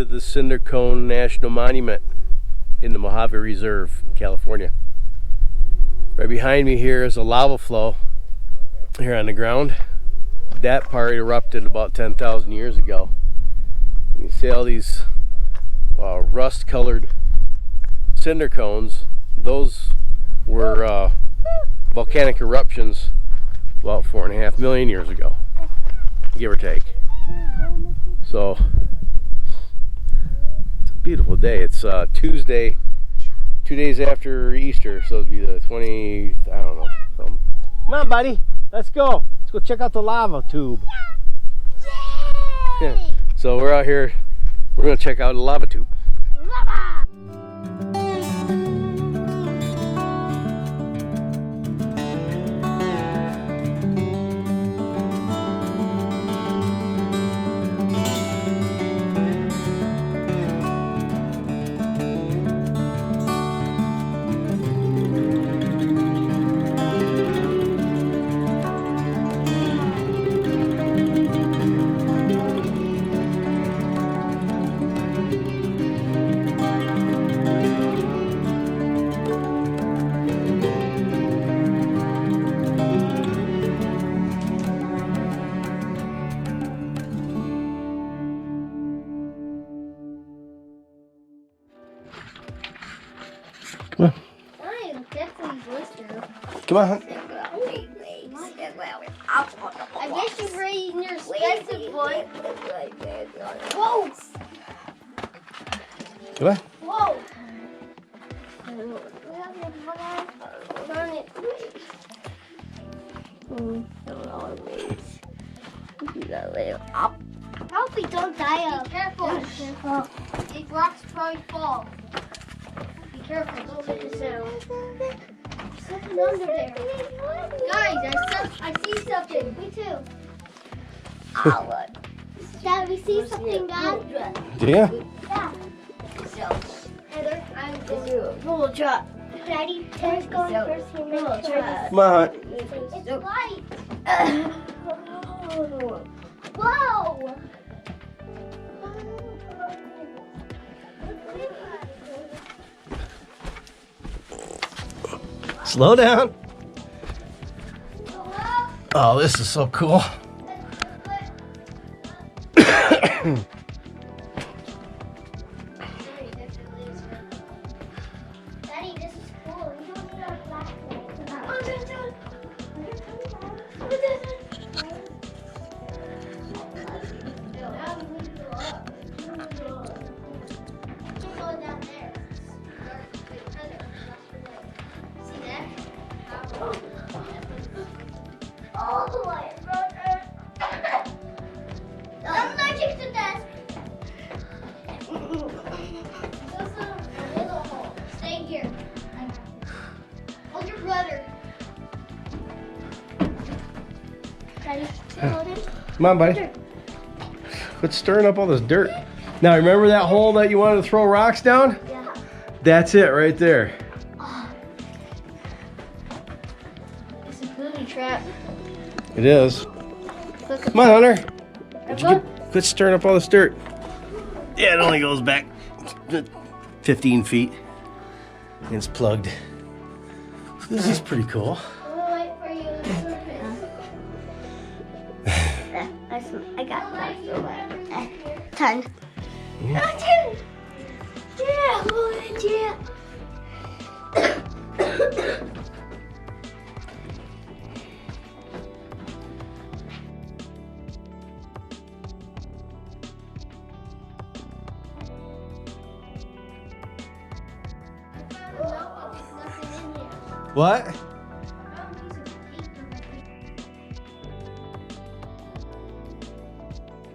to the Cinder Cone National Monument in the Mohave Reserve in California. Right behind me here is a lava flow here on the ground. That part erupted about 10,000 years ago. You can see all these rust-colored cinder cones. Those were volcanic eruptions about 4.5 million years ago, give or take. So it's a beautiful day. It's Tuesday, 2 days after Easter, so it'll be the 20, I don't know, something. Come on, buddy, let's go. Let's go check out the lava tube. Yay! So we're out here, we're gonna check out a lava tube. Lava! Come on. I'm definitely blistered. Come on. I guess you're raising your expensive one. Whoa! Come on. Whoa! I hope we don't die of. Be careful. These rocks probably fall. Be careful, don't hit the sound. There's something under there. Guys, I see something. Me too. Dad, we see something, Dad? Do ya? Yeah. Heather, I'm going to roll a drop. Daddy, Ted's going first. He makes sure. Come on. It's light. Whoa! Slow down. Oh, this is so cool. Daddy, this is cool. You don't need our flashlight. All the way. I'm allergic to death. There's a little hole. Stay here. Hold your brother. Ready? Hold him. Come on, buddy. Quit stirring up all this dirt. Now, remember that hole that you wanted to throw rocks down? Yeah. That's it right there. It's a booby trap. It is. Look. Come on, Hunter. Quit stirring up all this dirt. Yeah, it only goes back 15 feet. And it's plugged. This is pretty cool. We'll wait for you to I got that. 10. Yeah. 10. Yeah, yeah. What?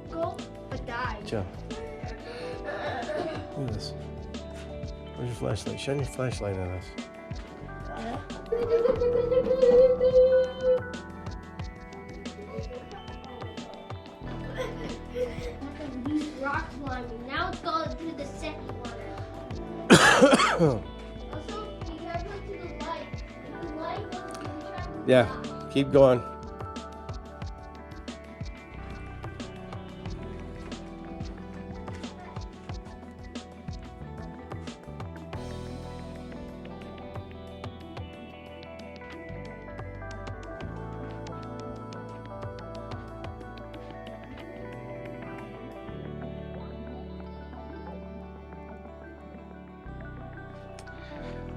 Go, but die. Joe. Look at this. Where's your flashlight? Shine your flashlight on us. Rock climbing. Now it's going to the second one. Also, be careful to the light. The light goes to the track. Yeah, keep going.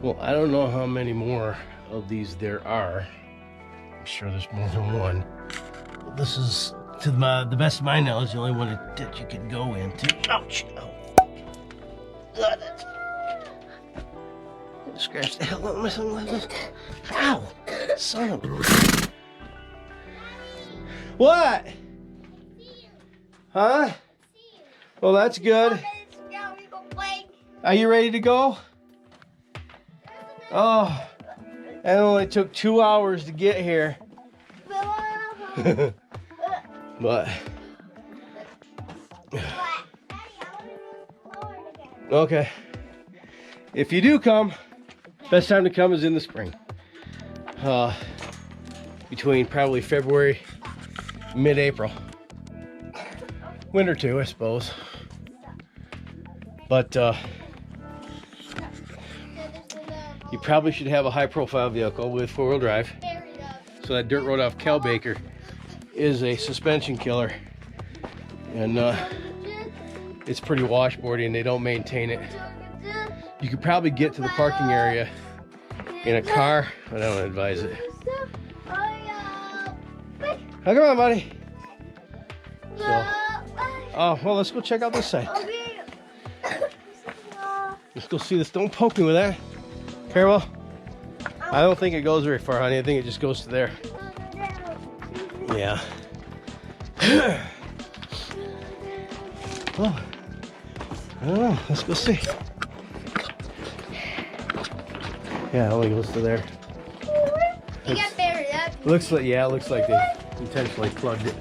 Well, I don't know how many more of these there are. I'm sure there's more than one. This is, to the best of my knowledge, the only one that you could go into. Ouch! Oh. God, that's... Scratch the hell out of my sunglasses. Ow! Son of a... What? Huh? Well, that's good. Are you ready to go? Oh, it only took 2 hours to get here. But okay, if you do come, best time to come is in the spring, between probably February, mid-April, winter too, I suppose. But you probably should have a high-profile vehicle with four-wheel drive. So that dirt road off Calbaker is a suspension killer, and it's pretty washboardy, and they don't maintain it. You could probably get to the parking area in a car, but I don't advise it. Oh, come on, buddy. So, oh, well, let's go check out this side. Let's go see this. Don't poke me with that. Careful. I don't think it goes very far, honey. I think it just goes to there. Yeah. Well, I don't know. Let's go see. Yeah, it only goes to there. You got buried up. Looks like, yeah, it looks like they intentionally plugged it.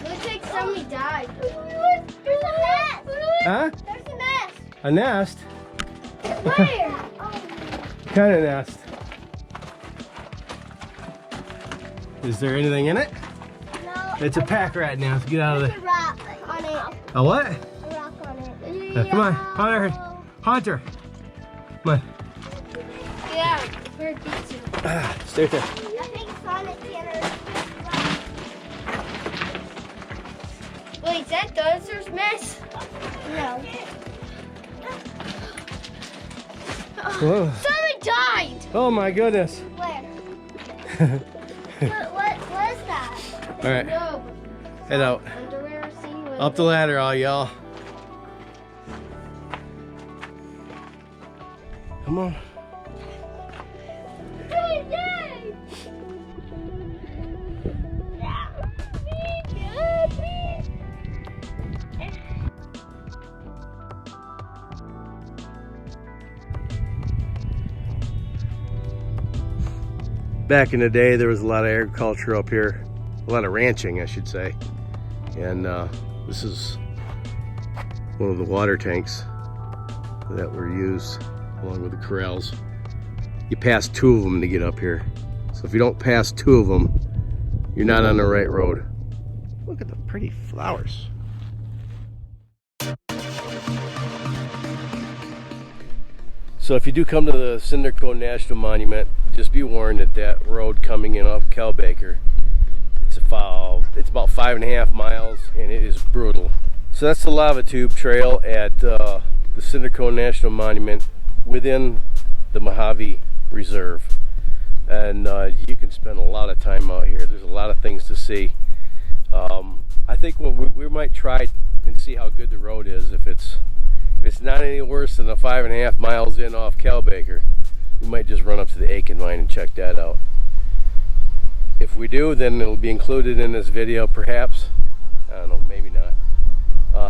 Looks like somebody died. There's a nest. Huh? There's a nest. A nest? Where? What kind of nest? Is there anything in it? No. It's a pack rat nest. Get out of There's there. a rock on it. A what? A rock on it. Come on, Hunter. Hunter. Come on. Yeah, where it gets you. Stay right there. I think Sonic Tanner. Wait, is that Dinosaur's mess? No. Whoa. Somebody died! Oh my goodness. Where? what is that? All right. No. Head out. Underwear, seaweed. Up the ladder, all y'all. Come on. Back in the day, there was a lot of agriculture up here, a lot of ranching, I should say. And this is one of the water tanks that were used along with the corrals. You pass 2 of them to get up here. So if you don't pass 2 of them, you're not on the right road. Look at the pretty flowers. So if you do come to the Cinder Cone National Monument, just be warned that that road coming in off Calbaker, it's about 5.5 miles, and it is brutal. So that's the lava tube trail at the Cinder Cone National Monument within the Mohave Reserve. And you can spend a lot of time out here. There's a lot of things to see. I think what we might try and see how good the road is. If it's not any worse than the 5.5 miles in off Calbaker, we might just run up to the Aiken mine and check that out. If we do, then it'll be included in this video, perhaps. I don't know, maybe not.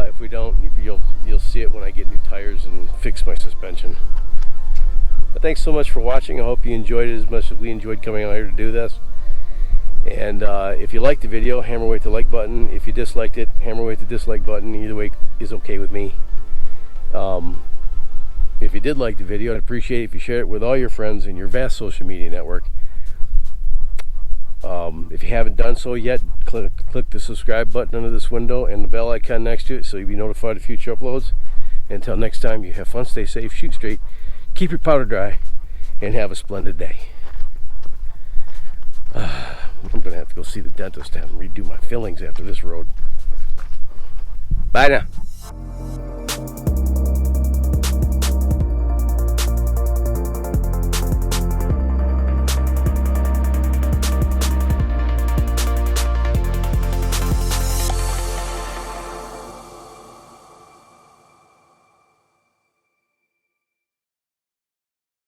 If we don't, you'll see it when I get new tires and fix my suspension. But thanks so much for watching. I hope you enjoyed it as much as we enjoyed coming out here to do this. And if you liked the video, hammer away at the like button. If you disliked it, hammer away at the dislike button. Either way is okay with me. If you did like the video, I'd appreciate it if you share it with all your friends in your vast social media network. If you haven't done so yet, click the subscribe button under this window and the bell icon next to it so you'll be notified of future uploads. Until next time, you have fun, stay safe, shoot straight, keep your powder dry, and have a splendid day. I'm going to have to go see the dentist and redo my fillings after this road. Bye now.